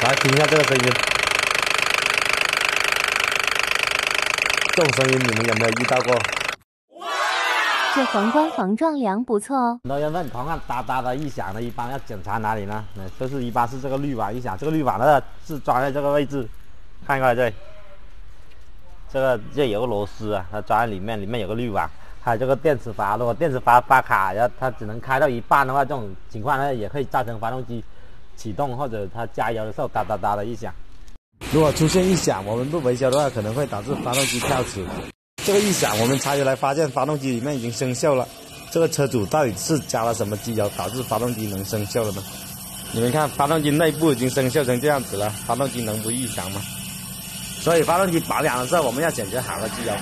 来听一下这个声音，这种声音你们有没有遇到过？这防刮防撞梁不错哦。很多人问同样哒哒的异响呢，一般要检查哪里呢？就是一般是这个滤网异响，这个滤网呢是装在这个位置，看过来这里，这有个螺丝啊，它装在里面有个滤网，还有这个电磁阀，如果电磁阀发卡，然后它只能开到一半的话，这种情况呢也可以造成发动机启动或者它加油的时候哒哒哒的异响。如果出现异响，我们不维修的话，可能会导致发动机跳齿。这个异响我们拆下来发现发动机里面已经生锈了，这个车主到底是加了什么机油导致发动机能生锈了呢？你们看发动机内部已经生锈成这样子了，发动机能不异响吗？所以发动机保养的时候我们要选择好的机油。